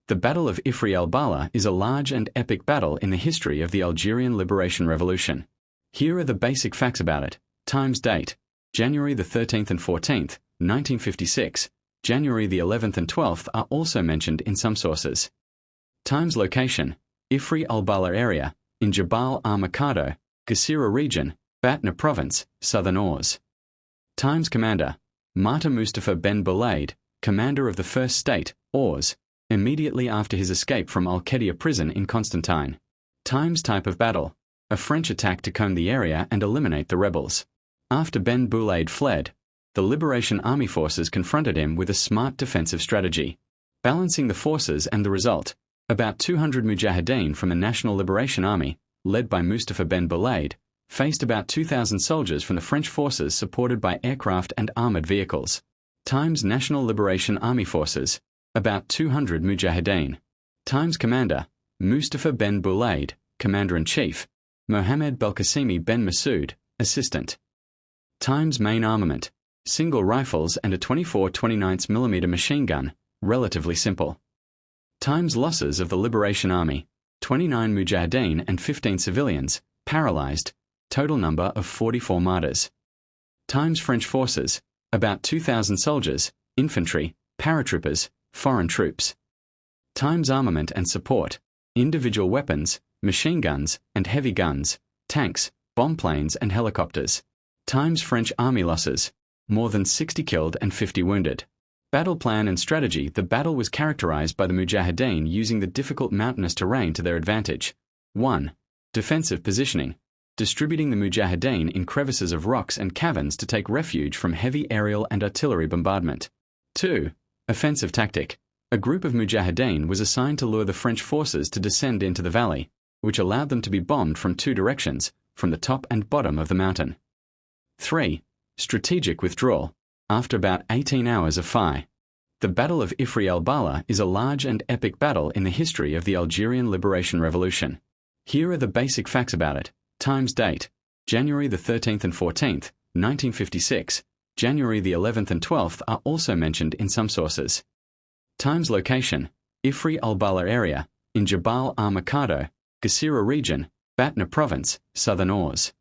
The Battle of Ifri el-Bala is a large and epic battle in the history of the Algerian Liberation Revolution. Here are the basic facts about it. Times, date: January the 13th and 14th, 1956. January the 11th and 12th are also mentioned in some sources. Times, location: Ifri el-Bala area, in Jabal al-Mikado, Qasira region, Batna province, southern Ours. Times, commander: Marta Mustafa ben Boulaid, commander of the First State, Ours, immediately after his escape from Al-Qadiyah prison in Constantine. Times, type of battle: a French attack to comb the area and eliminate the rebels. After Ben Boulaid fled, the Liberation Army forces confronted him with a smart defensive strategy, balancing the forces, and the result: about 200 Mujahideen from the National Liberation Army, led by Mustafa ben Boulaid, faced about 2,000 soldiers from the French forces supported by aircraft and armored vehicles. Times, National Liberation Army forces: about 200 Mujahideen. Times, commander: Mustafa ben Boulaid, commander-in-chief; Mohammed Belkacemi ben Masoud, assistant. Times, main armament: single rifles and a 24-29mm machine gun, relatively simple. Times, losses of the Liberation Army: 29 Mujahideen and 15 civilians, paralyzed, total number of 44 martyrs. Times, French forces: about 2,000 soldiers, infantry, paratroopers, foreign troops. Times, armament and support: individual weapons, machine guns and heavy guns, tanks, bomb planes and helicopters. Times, French army losses: more than 60 killed and 50 wounded. Battle plan and strategy: the battle was characterized by the Mujahideen using the difficult mountainous terrain to their advantage. 1. Defensive positioning: distributing the Mujahideen in crevices of rocks and caverns to take refuge from heavy aerial and artillery bombardment. 2. Offensive tactic: a group of Mujahideen was assigned to lure the French forces to descend into the valley, which allowed them to be bombed from two directions, from the top and bottom of the mountain. 3. Strategic withdrawal: after about 18 hours of fire. The Battle of Ifri el-Bala is a large and epic battle in the history of the Algerian Liberation Revolution. Here are the basic facts about it. Times, date: January the 13th and 14th, 1956. January the 11th and 12th are also mentioned in some sources. Times, location: Ifri el-Bala area, in Jabal al-Mikado, Qasira region, Batna province, southern Ours.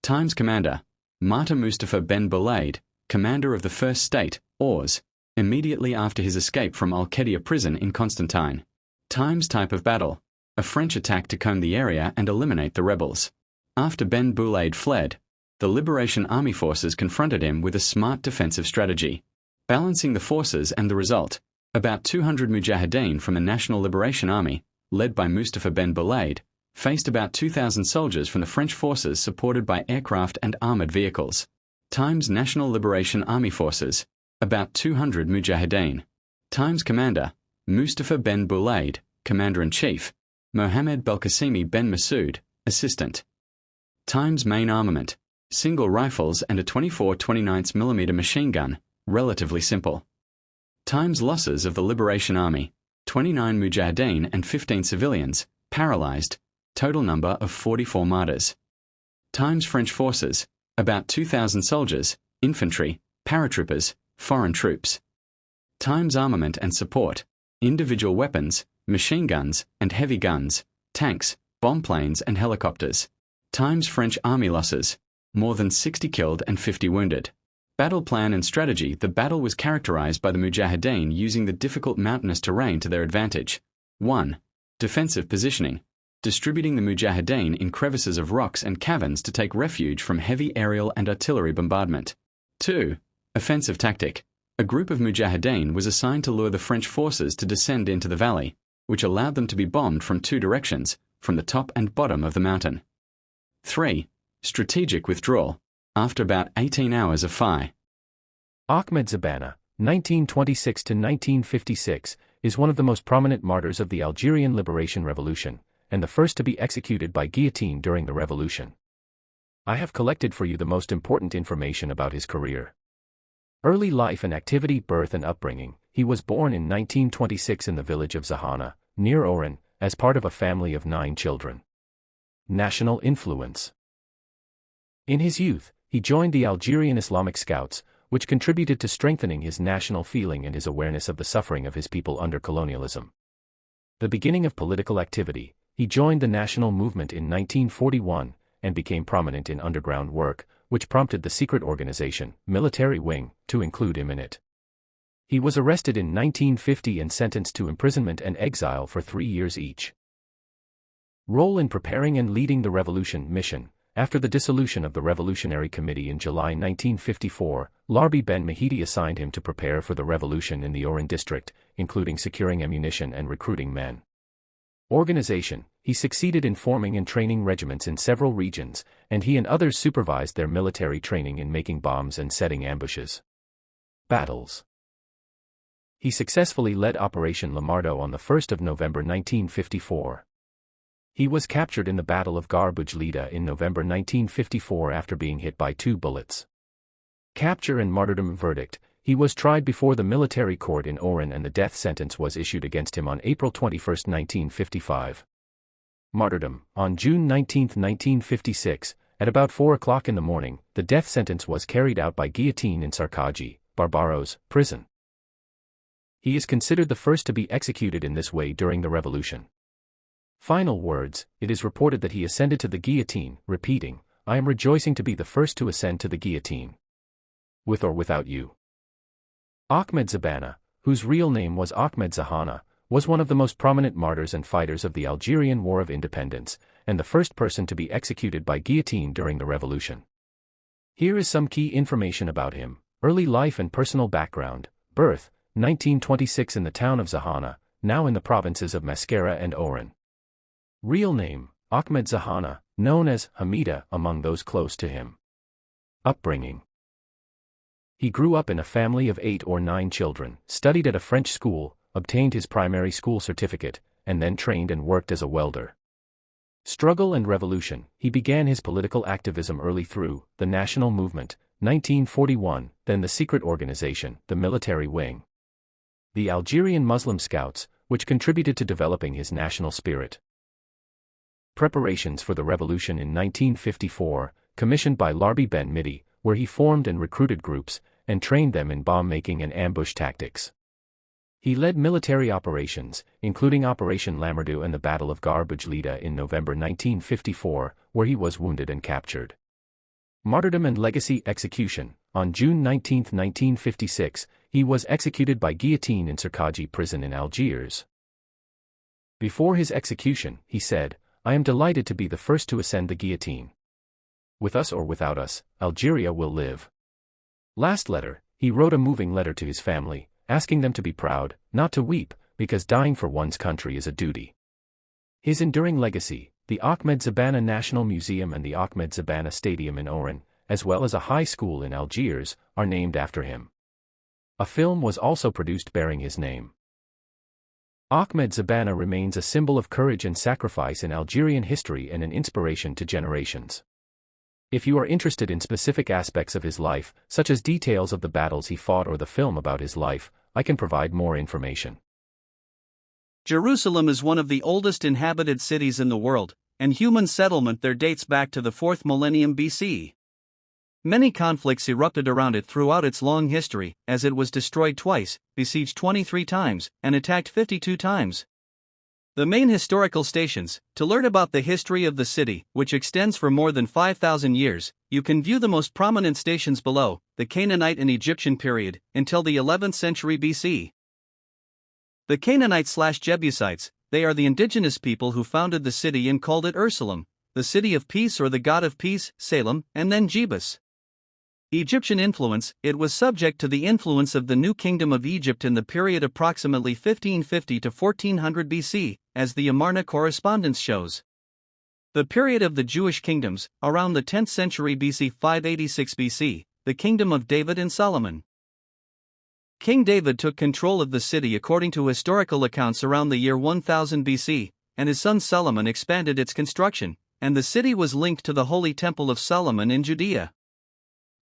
Times, commander: Marta Mustafa ben Boulaid, commander of the First State, Ours, immediately after his escape from Al-Qadiyah prison in Constantine. Times, type of battle: a French attack to comb the area and eliminate the rebels. After Ben Boulaid fled, the Liberation Army forces confronted him with a smart defensive strategy, balancing the forces, and the result: about 200 Mujahideen from the National Liberation Army, led by Mustafa ben Boulaid, faced about 2,000 soldiers from the French forces supported by aircraft and armored vehicles. Times, National Liberation Army forces: about 200 Mujahideen. Times, commander: Mustafa ben Boulaid, commander-in-chief; Mohammed Belkacemi ben Masoud, assistant. Times, main armament: single rifles and a 24-29mm machine gun, relatively simple. Times, losses of the Liberation Army: 29 Mujahideen and 15 civilians, paralyzed, total number of 44 martyrs. Times, French forces: about 2,000 soldiers, infantry, paratroopers, foreign troops. Times, armament and support: individual weapons, machine guns and heavy guns, tanks, bomb planes and helicopters. Times, French army losses: more than 60 killed and 50 wounded. Battle plan and strategy: the battle was characterized by the Mujahideen using the difficult mountainous terrain to their advantage. 1. Defensive positioning: distributing the Mujahideen in crevices of rocks and caverns to take refuge from heavy aerial and artillery bombardment. 2. Offensive tactic: a group of Mujahideen was assigned to lure the French forces to descend into the valley, which allowed them to be bombed from two directions, from the top and bottom of the mountain. 3. Strategic withdrawal: after about 18 hours of fire. Ahmed Zabana, 1926 to 1956, is one of the most prominent martyrs of the Algerian Liberation Revolution, and the first to be executed by guillotine during the revolution. I have collected for you the most important information about his career. Early life and activity: birth and upbringing. He was born in 1926 in the village of Zahana, near Oran, as part of a family of 9 children. National influence. In his youth, he joined the Algerian Islamic Scouts, which contributed to strengthening his national feeling and his awareness of the suffering of his people under colonialism. The beginning of political activity, he joined the national movement in 1941 and became prominent in underground work, which prompted the secret organization, Military Wing, to include him in it. He was arrested in 1950 and sentenced to imprisonment and exile for 3 years each. Role in preparing and leading the revolution mission. After the dissolution of the Revolutionary Committee in July 1954, Larbi Ben Mahidi assigned him to prepare for the revolution in the Oran district, including securing ammunition and recruiting men. Organization. He succeeded in forming and training regiments in several regions, and he and others supervised their military training in making bombs and setting ambushes. Battles. He successfully led Operation Lamardo on the 1st of November 1954. He was captured in the Battle of Garbage Lida in November 1954 after being hit by 2 bullets. Capture and martyrdom verdict. He was tried before the military court in Oran and the death sentence was issued against him on April 21, 1955. Martyrdom. On June 19, 1956, at about 4 o'clock in the morning, the death sentence was carried out by guillotine in Sarkaji, Barbaros, prison. He is considered the first to be executed in this way during the revolution. Final words. It is reported that he ascended to the guillotine, repeating, "I am rejoicing to be the first to ascend to the guillotine. With or without you." Ahmed Zabana, whose real name was Ahmed Zahana, was one of the most prominent martyrs and fighters of the Algerian War of Independence, and the first person to be executed by guillotine during the revolution. Here is some key information about him. Early life and personal background. Birth, 1926 in the town of Zahana, now in the provinces of Mascara and Oran. Real name, Ahmed Zahana, known as Hamida among those close to him. Upbringing. He grew up in a family of 8 or 9 children, studied at a French school, obtained his primary school certificate, and then trained and worked as a welder. Struggle and revolution. He began his political activism early through the National Movement, 1941, then the secret organization, the Military Wing. The Algerian Muslim Scouts, which contributed to developing his national spirit. Preparations for the revolution in 1954, commissioned by Larbi Ben Mahidi, where he formed and recruited groups, and trained them in bomb-making and ambush tactics. He led military operations, including Operation Lamardo and the Battle of Garbage Lida in November 1954, where he was wounded and captured. Martyrdom and legacy execution. On June 19, 1956, he was executed by guillotine in Sarkaji prison in Algiers. Before his execution, he said, "I am delighted to be the first to ascend the guillotine. With us or without us, Algeria will live." Last letter. He wrote a moving letter to his family, asking them to be proud, not to weep, because dying for one's country is a duty. His enduring legacy. The Ahmed Zabana National Museum and the Ahmed Zabana Stadium in Oran, as well as a high school in Algiers, are named after him. A film was also produced bearing his name. Ahmed Zabana remains a symbol of courage and sacrifice in Algerian history and an inspiration to generations. If you are interested in specific aspects of his life, such as details of the battles he fought or the film about his life, I can provide more information. Jerusalem is one of the oldest inhabited cities in the world, and human settlement there dates back to the 4th millennium BC. Many conflicts erupted around it throughout its long history, as it was destroyed twice, besieged 23 times, and attacked 52 times. The main historical stations. To learn about the history of the city, which extends for more than 5,000 years, you can view the most prominent stations below: the Canaanite and Egyptian period, until the 11th century BC. The Canaanites/Jebusites, they are the indigenous people who founded the city and called it Ursalim, the city of peace or the god of peace, Salem, and then Jebus. Egyptian influence. It was subject to the influence of the New Kingdom of Egypt in the period approximately 1550 to 1400 BC, as the Amarna correspondence shows. The period of the Jewish kingdoms, around the 10th century BC 586 BC, the kingdom of David and Solomon. King David took control of the city according to historical accounts around the year 1000 BC, and his son Solomon expanded its construction, and the city was linked to the Holy Temple of Solomon in Judea.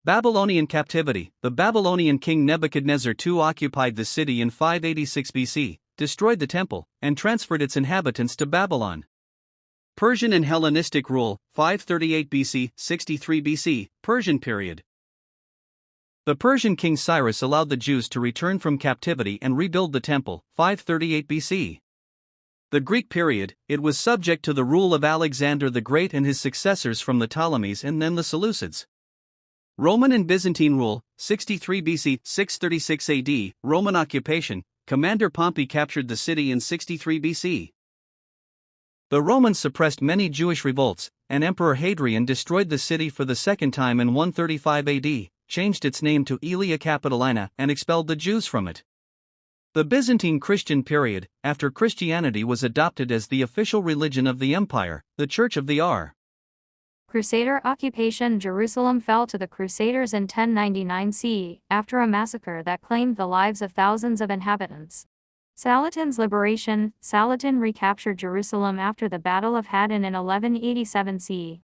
Babylonian captivity. The Babylonian king Nebuchadnezzar II occupied the city in 586 BC, destroyed the temple, and transferred its inhabitants to Babylon. Persian and Hellenistic rule, 538 BC, 63 BC, Persian period. The Persian king Cyrus allowed the Jews to return from captivity and rebuild the temple, 538 BC. The Greek period, it was subject to the rule of Alexander the Great and his successors from the Ptolemies and then the Seleucids. Roman and Byzantine rule, 63 BC, 636 AD, Roman occupation, Commander Pompey captured the city in 63 BC. The Romans suppressed many Jewish revolts, and Emperor Hadrian destroyed the city for the second time in 135 AD, changed its name to Aelia Capitolina, and expelled the Jews from it. The Byzantine Christian period, after Christianity was adopted as the official religion of the empire, the Church of the R. Crusader occupation. Jerusalem fell to the Crusaders in 1099 CE, after a massacre that claimed the lives of thousands of inhabitants. Salatin's liberation. Salatin recaptured Jerusalem after the Battle of Hadin in 1187 CE.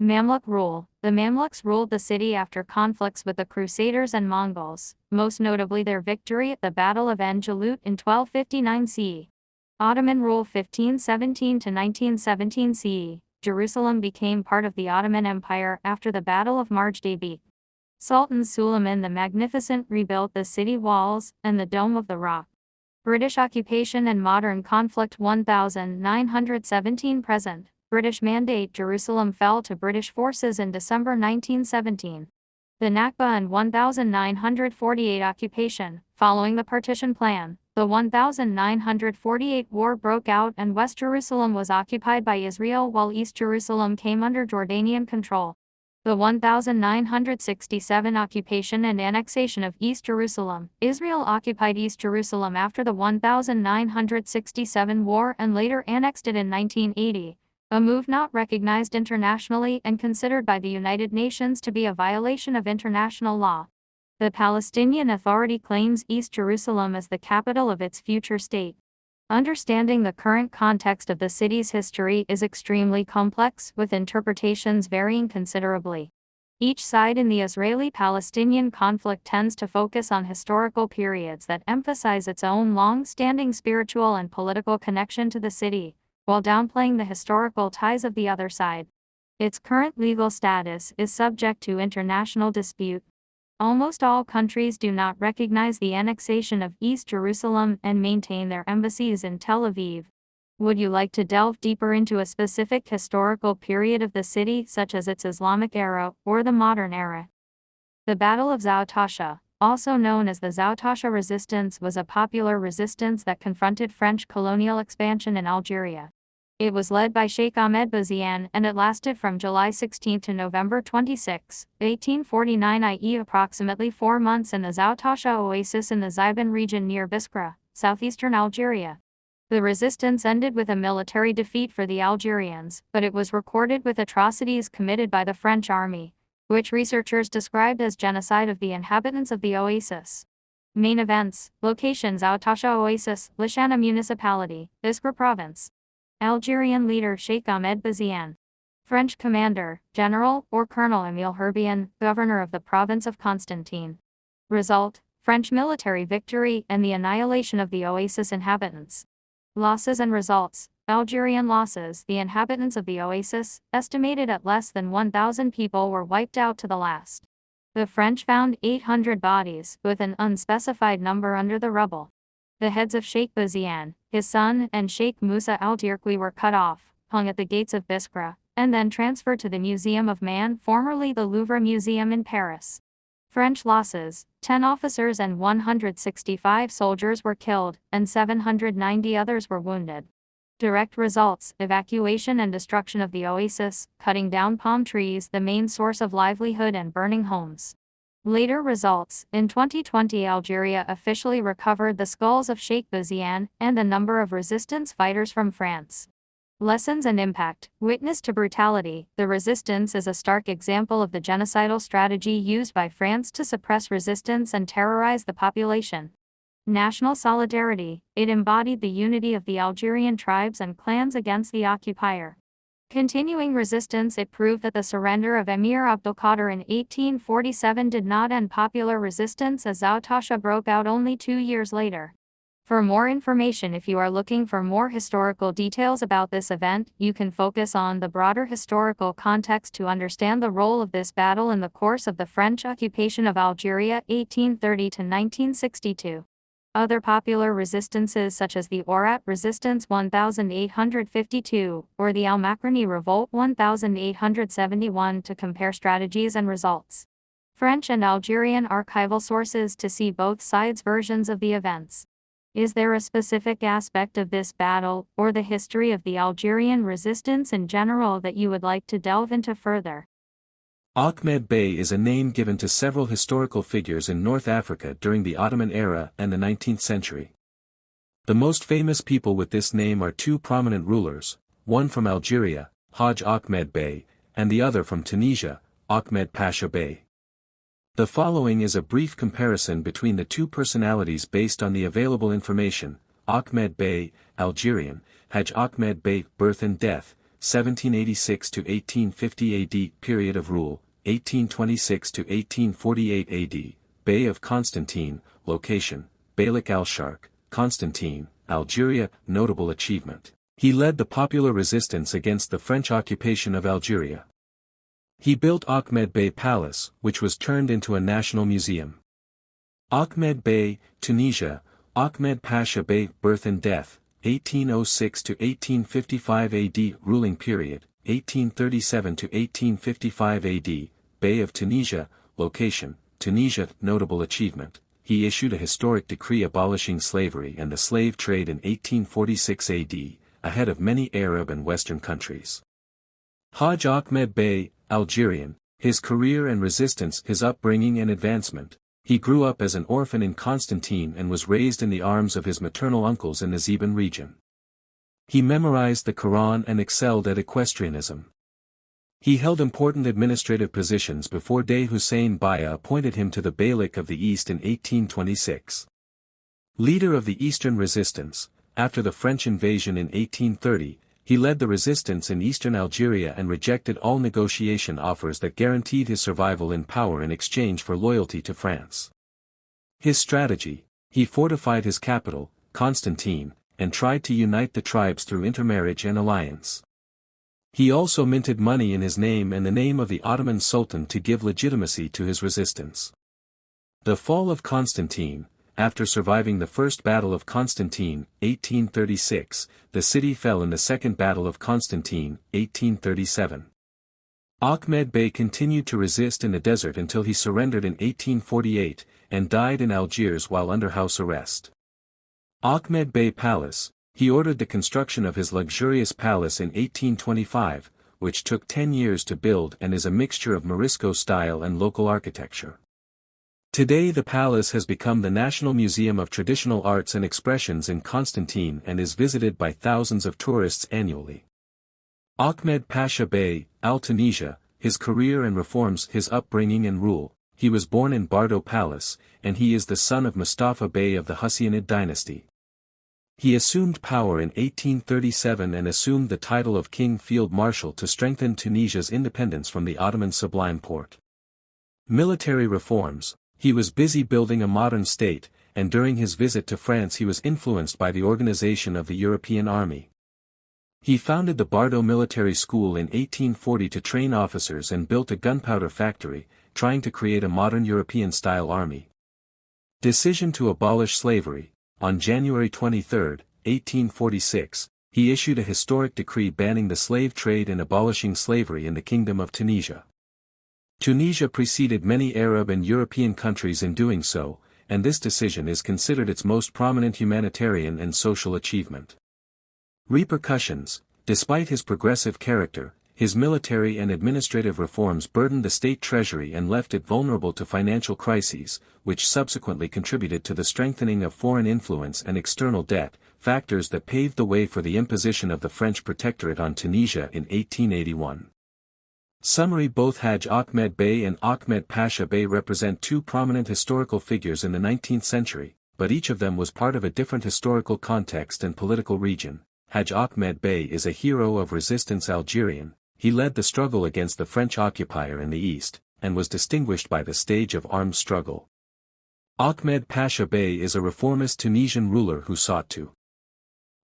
Mamluk rule. The Mamluks ruled the city after conflicts with the Crusaders and Mongols, most notably their victory at the Battle of En-Jalut in 1259 CE. Ottoman rule 1517 to 1917 CE. Jerusalem became part of the Ottoman Empire after the Battle of Marj-Dabik. Sultan Suleiman the Magnificent rebuilt the city walls and the Dome of the Rock. British occupation and modern conflict. 1917 present. British Mandate. Jerusalem fell to British forces in December 1917. The Nakba and 1948 occupation. Following the partition plan, the 1948 war broke out and West Jerusalem was occupied by Israel while East Jerusalem came under Jordanian control. The 1967 occupation and annexation of East Jerusalem. Israel occupied East Jerusalem after the 1967 war and later annexed it in 1980, a move not recognized internationally and considered by the United Nations to be a violation of international law. The Palestinian Authority claims East Jerusalem as the capital of its future state. Understanding the current context of the city's history is extremely complex, with interpretations varying considerably. Each side in the Israeli-Palestinian conflict tends to focus on historical periods that emphasize its own long-standing spiritual and political connection to the city, while downplaying the historical ties of the other side. Its current legal status is subject to international dispute. Almost all countries do not recognize the annexation of East Jerusalem and maintain their embassies in Tel Aviv. Would you like to delve deeper into a specific historical period of the city, such as its Islamic era or the modern era? The Battle of Zautasha, also known as the Zautasha Resistance, was a popular resistance that confronted French colonial expansion in Algeria. It was led by Sheikh Ahmed Bazian and it lasted from July 16 to November 26, 1849, i.e. approximately 4 months in the Zautasha oasis in the Zibin region near Biskra, southeastern Algeria. The resistance ended with a military defeat for the Algerians, but it was recorded with atrocities committed by the French army, which researchers described as genocide of the inhabitants of the oasis. Main events, location: Zautasha Oasis, Lishana Municipality, Biskra Province. Algerian leader Sheikh Ahmed Bazian. French commander, General or Colonel Émile Herbien, governor of the province of Constantine. Result: French military victory and the annihilation of the oasis inhabitants. Losses and results: Algerian losses. The inhabitants of the oasis, estimated at less than 1,000 people, were wiped out to the last. The French found 800 bodies, with an unspecified number under the rubble. The heads of Sheikh Bazian, his son, and Sheikh Musa al-Dirqi were cut off, hung at the gates of Biskra, and then transferred to the Museum of Man, formerly the Louvre Museum in Paris. French losses: 10 officers and 165 soldiers were killed, and 790 others were wounded. Direct results: evacuation and destruction of the oasis, cutting down palm trees, the main source of livelihood, and burning homes. Later results: in 2020, Algeria officially recovered the skulls of Sheikh Bazian and a number of resistance fighters from France. Lessons and impact: witness to brutality. The resistance is a stark example of the genocidal strategy used by France to suppress resistance and terrorize the population. National solidarity: it embodied the unity of the Algerian tribes and clans against the occupier. Continuing resistance: it proved that the surrender of Emir Abdelkader in 1847 did not end popular resistance, as Zautasha broke out only 2 years later. For more information, if you are looking for more historical details about this event, you can focus on the broader historical context to understand the role of this battle in the course of the French occupation of Algeria 1830 to 1962. Other popular resistances such as the Orat Resistance 1852 or the Al-Makrani Revolt 1871 to compare strategies and results. French and Algerian archival sources to see both sides' versions of the events. Is there a specific aspect of this battle, or the history of the Algerian resistance in general that you would like to delve into further? Ahmed Bey is a name given to several historical figures in North Africa during the Ottoman era and the 19th century. The most famous people with this name are two prominent rulers, one from Algeria, Hajj Ahmed Bey, and the other from Tunisia, Ahmed Pasha Bey. The following is a brief comparison between the two personalities based on the available information. Ahmed Bey, Algerian, Hajj Ahmed Bey, birth and death, 1786 to 1850 AD, period of rule, 1826 to 1848 AD, Bey of Constantine, location, Beylik al-Sharq, Constantine, Algeria, notable achievement. He led the popular resistance against the French occupation of Algeria. He built Ahmed Bey Palace, which was turned into a national museum. Ahmed Bey, Tunisia, Ahmed Pasha Bey, birth and death, 1806 to 1855 AD, ruling period, 1837 to 1855 AD, Bey of Tunisia, location, Tunisia, notable achievement. He issued a historic decree abolishing slavery and the slave trade in 1846 AD, ahead of many Arab and Western countries. Hajj Ahmed Bey, Algerian, his career and resistance, his upbringing and advancement. He grew up as an orphan in Constantine and was raised in the arms of his maternal uncles in the Zeban region. He memorized the Quran and excelled at equestrianism. He held important administrative positions before Dey Hussein Baya appointed him to the Beylik of the East in 1826. Leader of the Eastern Resistance, after the French invasion in 1830, he led the resistance in eastern Algeria and rejected all negotiation offers that guaranteed his survival in power in exchange for loyalty to France. His strategy: he fortified his capital, Constantine, and tried to unite the tribes through intermarriage and alliance. He also minted money in his name and the name of the Ottoman Sultan to give legitimacy to his resistance. The fall of Constantine. After surviving the First Battle of Constantine, 1836, the city fell in the Second Battle of Constantine, 1837. Ahmed Bey continued to resist in the desert until he surrendered in 1848, and died in Algiers while under house arrest. Ahmed Bey Palace. He ordered the construction of his luxurious palace in 1825, which took 10 years to build and is a mixture of Morisco style and local architecture. Today the palace has become the National Museum of Traditional Arts and Expressions in Constantine and is visited by thousands of tourists annually. Ahmed Pasha Bey, Al-Tunisia, his career and reforms, his upbringing and rule. He was born in Bardo Palace, and he is the son of Mustafa Bey of the Husseinid dynasty. He assumed power in 1837 and assumed the title of King Field Marshal to strengthen Tunisia's independence from the Ottoman Sublime Porte. Military reforms. He was busy building a modern state, and during his visit to France he was influenced by the organization of the European Army. He founded the Bardo Military School in 1840 to train officers and built a gunpowder factory, trying to create a modern European-style army. Decision to abolish slavery. On January 23, 1846, he issued a historic decree banning the slave trade and abolishing slavery in the Kingdom of Tunisia. Tunisia preceded many Arab and European countries in doing so, and this decision is considered its most prominent humanitarian and social achievement. Repercussions. Despite his progressive character, his military and administrative reforms burdened the state treasury and left it vulnerable to financial crises, which subsequently contributed to the strengthening of foreign influence and external debt, factors that paved the way for the imposition of the French protectorate on Tunisia in 1881. Summary: both Hajj Ahmed Bey and Ahmed Pasha Bey represent two prominent historical figures in the 19th century, but each of them was part of a different historical context and political region. Hajj Ahmed Bey is a hero of resistance Algerian. He led the struggle against the French occupier in the east, and was distinguished by the stage of armed struggle. Ahmed Pasha Bey is a reformist Tunisian ruler who sought to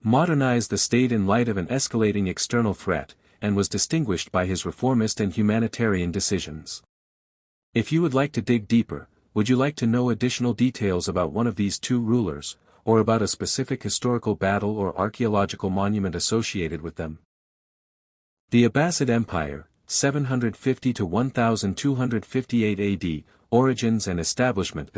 modernize the state in light of an escalating external threat, and was distinguished by his reformist and humanitarian decisions. If you would like to dig deeper, would you like to know additional details about one of these two rulers, or about a specific historical battle or archaeological monument associated with them? The Abbasid Empire, 750 to 1258 AD, origins and establishment.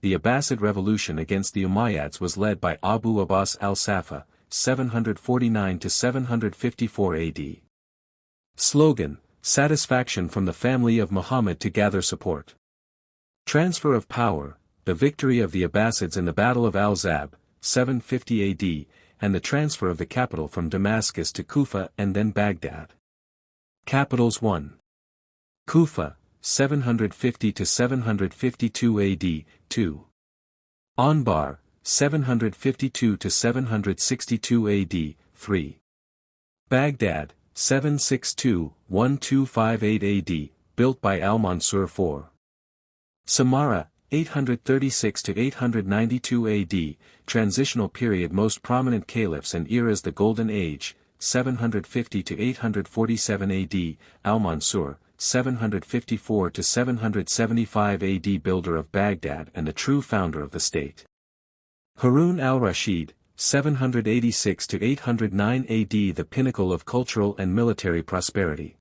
The Abbasid revolution against the Umayyads was led by Abu Abbas al-Safa, 749 to 754 AD. Slogan: satisfaction from the family of Muhammad to gather support. Transfer of power: the victory of the Abbasids in the Battle of al-Zab, 750 AD, and the transfer of the capital from Damascus to Kufa and then Baghdad. Capitals 1. Kufa, 750 to 752 AD, 2. Anbar, 752 to 762 AD, 3. Baghdad, 762-1258 AD, built by al-Mansur 4. Samarra, 836 to 892 AD, transitional period. Most prominent caliphs and eras: the Golden Age, 750 to 847 AD, al-Mansur, 754 to 775 AD, builder of Baghdad and the true founder of the state. Harun al-Rashid, 786 to 809 AD, the pinnacle of cultural and military prosperity.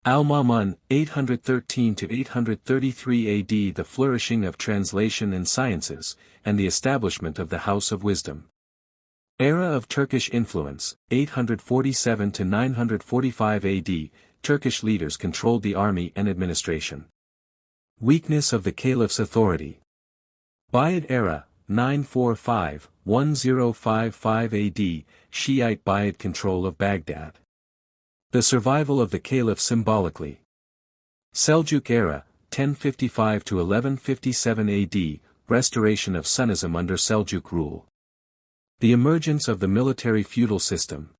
Al-Ma'mun, 813 to 833 AD, the flourishing of translation and sciences, and the establishment of the House of Wisdom. Era of Turkish influence, 847 to 945 AD, Turkish leaders controlled the army and administration. Weakness of the caliph's authority. Buyid era, 945-1055 AD, Shiite Buyid control of Baghdad. The survival of the caliph symbolically. Seljuk era, 1055 to 1157 AD, restoration of Sunnism under Seljuk rule. The emergence of the military feudal system.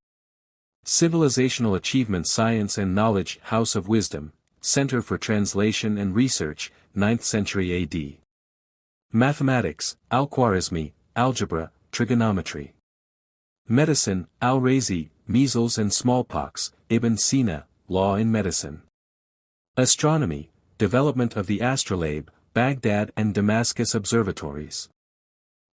Civilizational achievement: science and knowledge. House of Wisdom, Center for Translation and Research, 9th century AD. Mathematics: Al-Khwarizmi, algebra, trigonometry. Medicine: Al-Razi, measles and smallpox, Ibn Sina, law in medicine. Astronomy: development of the astrolabe, Baghdad and Damascus observatories.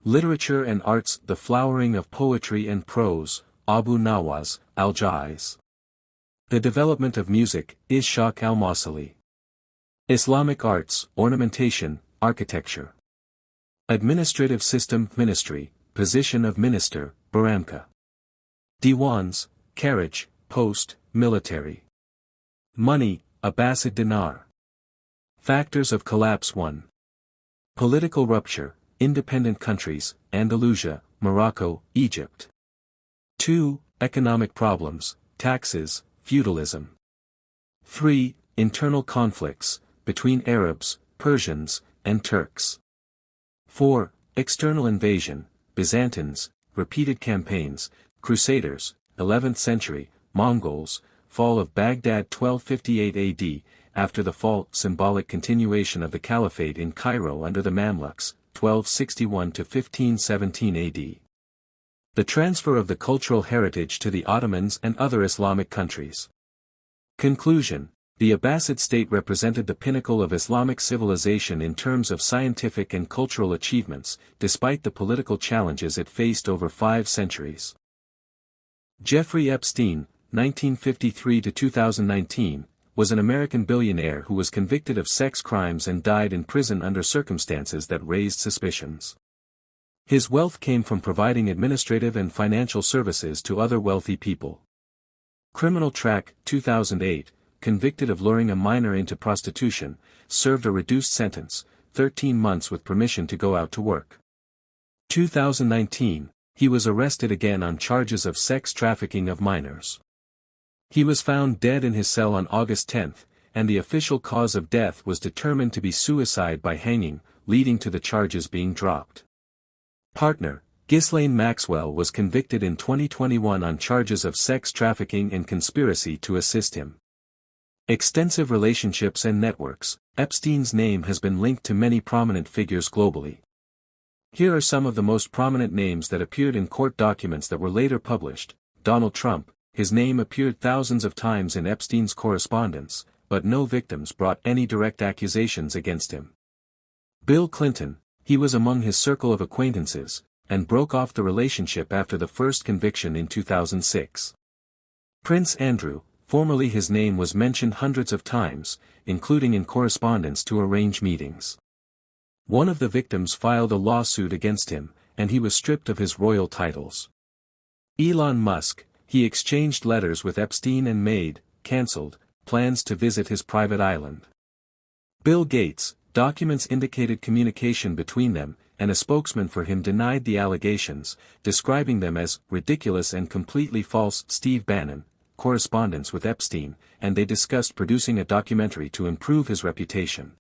Literature and arts: the flowering of poetry and prose, Abu Nawaz, Al-Jaiz. The development of music, Ishaq al-Mawsili. Islamic arts: ornamentation, architecture. Administrative system: ministry, position of minister, Baramka. Diwans: carriage, post, military. Money: Abbasid dinar. Factors of collapse: 1. Political rupture, independent countries, Andalusia, Morocco, Egypt. 2. Economic problems, taxes, feudalism. 3. Internal conflicts, between Arabs, Persians, and Turks. 4. External invasion, Byzantines, repeated campaigns, Crusaders, 11th century, Mongols, fall of Baghdad 1258 AD, after the fall, symbolic continuation of the Caliphate in Cairo under the Mamluks, 1261 to 1517 AD. The transfer of the cultural heritage to the Ottomans and other Islamic countries. Conclusion: the Abbasid state represented the pinnacle of Islamic civilization in terms of scientific and cultural achievements, despite the political challenges it faced over 5 centuries. Jeffrey Epstein, 1953 to 2019, was an American billionaire who was convicted of sex crimes and died in prison under circumstances that raised suspicions. His wealth came from providing administrative and financial services to other wealthy people. Criminal Track, 2008, convicted of luring a minor into prostitution, served a reduced sentence, 13 months with permission to go out to work. 2019, he was arrested again on charges of sex trafficking of minors. He was found dead in his cell on August 10, and the official cause of death was determined to be suicide by hanging, leading to the charges being dropped. Partner, Ghislaine Maxwell, was convicted in 2021 on charges of sex trafficking and conspiracy to assist him. Extensive relationships and networks. Epstein's name has been linked to many prominent figures globally. Here are some of the most prominent names that appeared in court documents that were later published. Donald Trump. His name appeared thousands of times in Epstein's correspondence, but no victims brought any direct accusations against him. Bill Clinton, he was among his circle of acquaintances, and broke off the relationship after the first conviction in 2006. Prince Andrew, formerly his name was mentioned hundreds of times, including in correspondence to arrange meetings. One of the victims filed a lawsuit against him, and he was stripped of his royal titles. Elon Musk, he exchanged letters with Epstein and made, cancelled, plans to visit his private island. Bill Gates, documents indicated communication between them, and a spokesman for him denied the allegations, describing them as ridiculous and completely false. Steve Bannon, correspondence with Epstein, and they discussed producing a documentary to improve his reputation.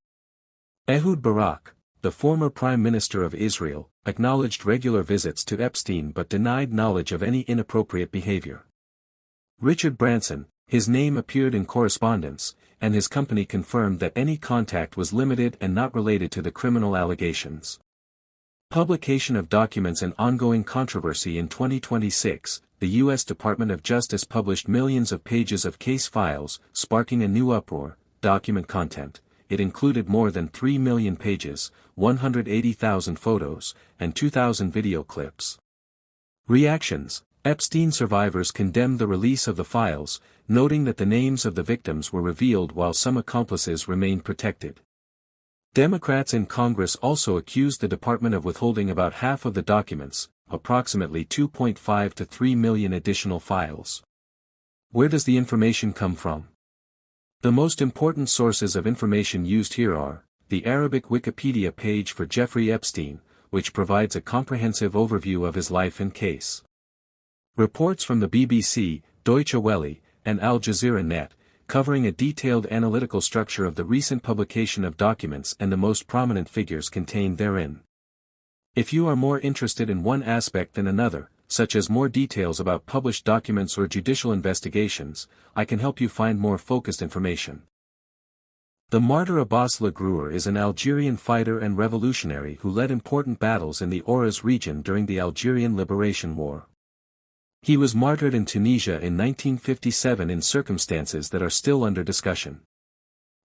Ehud Barak, the former Prime Minister of Israel, acknowledged regular visits to Epstein but denied knowledge of any inappropriate behavior. Richard Branson, his name appeared in correspondence, and his company confirmed that any contact was limited and not related to the criminal allegations. Publication of documents and ongoing controversy. In 2026, the U.S. Department of Justice published millions of pages of case files, sparking a new uproar. Document content. It included more than 3 million pages, 180,000 photos, and 2,000 video clips. Reactions. Epstein survivors condemned the release of the files, noting that the names of the victims were revealed while some accomplices remained protected. Democrats in Congress also accused the department of withholding about half of the documents, approximately 2.5 to 3 million additional files. Where does the information come from? The most important sources of information used here are the Arabic Wikipedia page for Jeffrey Epstein, which provides a comprehensive overview of his life and case. Reports from the BBC, Deutsche Welle, and Al Jazeera Net, covering a detailed analytical structure of the recent publication of documents and the most prominent figures contained therein. If you are more interested in one aspect than another, such as more details about published documents or judicial investigations, I can help you find more focused information. The martyr Abbas Lagrour is an Algerian fighter and revolutionary who led important battles in the Ourez region during the Algerian Liberation War. He was martyred in Tunisia in 1957 in circumstances that are still under discussion.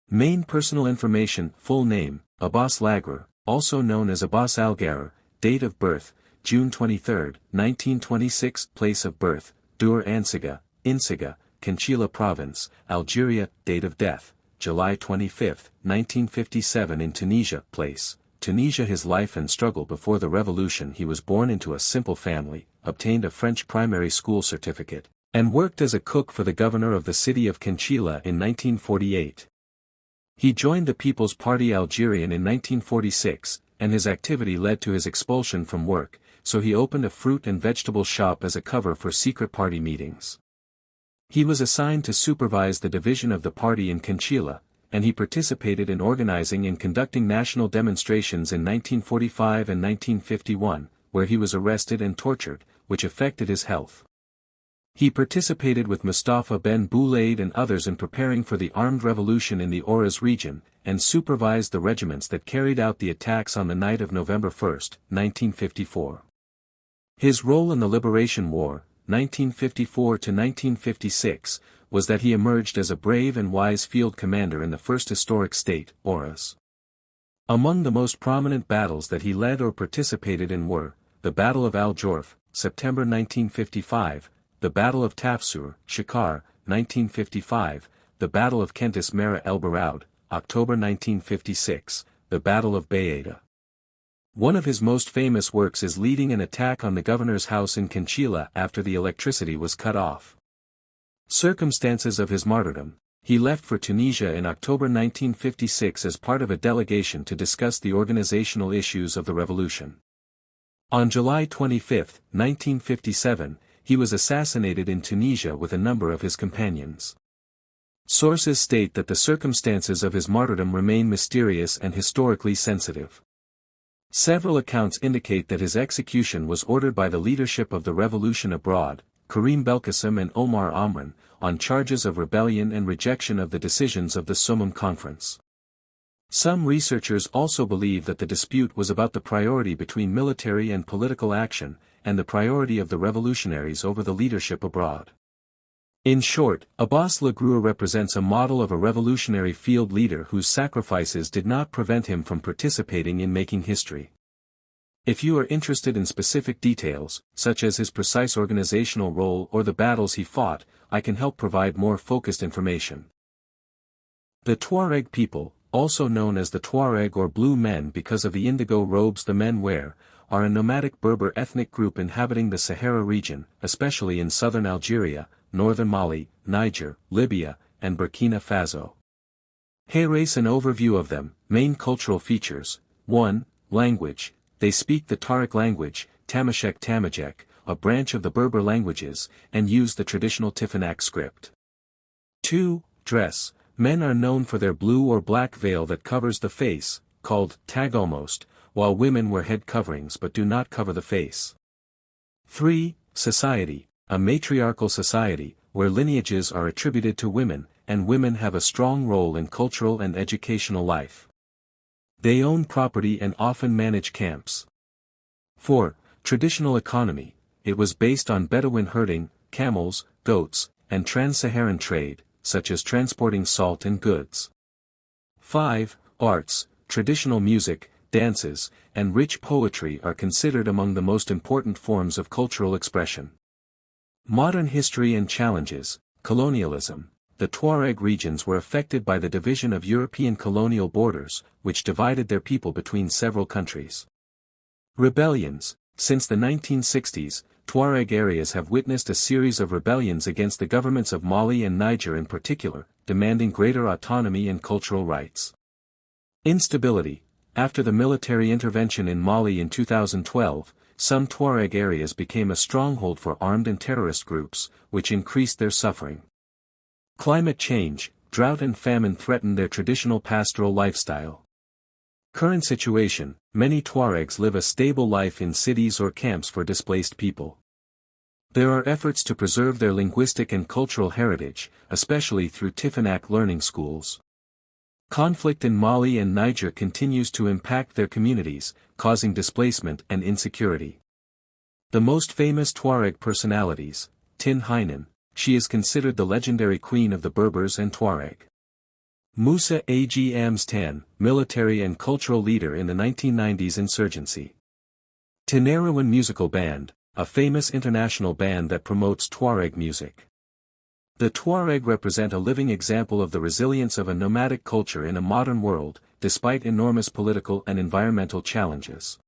Main personal information. Full name, Abbas Lagrour, also known as Abbas Algarour. Date of birth, June 23, 1926. Place of birth, Dur Ansiga, Insiga, Conchila Province, Algeria. Date of death, July 25, 1957 in Tunisia. Place, Tunisia. His life and struggle. Before the revolution he was born into a simple family, obtained a French primary school certificate, and worked as a cook for the governor of the city of Conchila in 1948. He joined the People's Party Algerian in 1946, and his activity led to his expulsion from work, so he opened a fruit and vegetable shop as a cover for secret party meetings. He was assigned to supervise the division of the party in Conchila, and he participated in organizing and conducting national demonstrations in 1945 and 1951, where he was arrested and tortured, which affected his health. He participated with Mustafa Ben Boulaid and others in preparing for the armed revolution in the Ourez region, and supervised the regiments that carried out the attacks on the night of November 1, 1954. His role in the Liberation War, 1954 to 1956, was that he emerged as a brave and wise field commander in the first historic state, Ourez. Among the most prominent battles that he led or participated in were, the Battle of Al Jorf, September 1955, the Battle of Tafsir, Shakar, 1955, the Battle of Kentis Mera El Baraud, October 1956, the Battle of Bayada. One of his most famous works is leading an attack on the governor's house in Conchila after the electricity was cut off. Circumstances of his martyrdom. He left for Tunisia in October 1956 as part of a delegation to discuss the organizational issues of the revolution. On July 25, 1957, he was assassinated in Tunisia with a number of his companions. Sources state that the circumstances of his martyrdom remain mysterious and historically sensitive. Several accounts indicate that his execution was ordered by the leadership of the revolution abroad, Karim Belkacem and Omar Amran, on charges of rebellion and rejection of the decisions of the Summum Conference. Some researchers also believe that the dispute was about the priority between military and political action, and the priority of the revolutionaries over the leadership abroad. In short, Abbas Lagrua represents a model of a revolutionary field leader whose sacrifices did not prevent him from participating in making history. If you are interested in specific details, such as his precise organizational role or the battles he fought, I can help provide more focused information. The Tuareg people, also known as the Tuareg or Blue Men because of the indigo robes the men wear, are a nomadic Berber ethnic group inhabiting the Sahara region, especially in southern Algeria, northern Mali, Niger, Libya, and Burkina Faso. Here is an overview of them. Main cultural features. 1. Language. They speak the Tuareg language, Tamashek, a branch of the Berber languages, and use the traditional Tifinagh script. 2. Dress. Men are known for their blue or black veil that covers the face, called tag almost, while women wear head coverings but do not cover the face. 3. Society. A matriarchal society, where lineages are attributed to women, and women have a strong role in cultural and educational life. They own property and often manage camps. 4. Traditional economy. It was based on Bedouin herding, camels, goats, and trans-Saharan trade, such as transporting salt and goods. 5. Arts. Traditional music, dances, and rich poetry are considered among the most important forms of cultural expression. Modern history and challenges. Colonialism. The Tuareg regions were affected by the division of European colonial borders, which divided their people between several countries. Rebellions. Since the 1960s, Tuareg areas have witnessed a series of rebellions against the governments of Mali and Niger in particular, demanding greater autonomy and cultural rights. Instability. After the military intervention in Mali in 2012, some Tuareg areas became a stronghold for armed and terrorist groups, which increased their suffering. Climate change, drought and famine threaten their traditional pastoral lifestyle. Current situation, many Tuaregs live a stable life in cities or camps for displaced people. There are efforts to preserve their linguistic and cultural heritage, especially through Tifinagh learning schools. Conflict in Mali and Niger continues to impact their communities, causing displacement and insecurity. The most famous Tuareg personalities, Tin Hinan, she is considered the legendary queen of the Berbers and Tuareg. Musa Ag Amstan, military and cultural leader in the 1990s insurgency. Tinariwen Musical Band, a famous international band that promotes Tuareg music. The Tuareg represent a living example of the resilience of a nomadic culture in a modern world, despite enormous political and environmental challenges.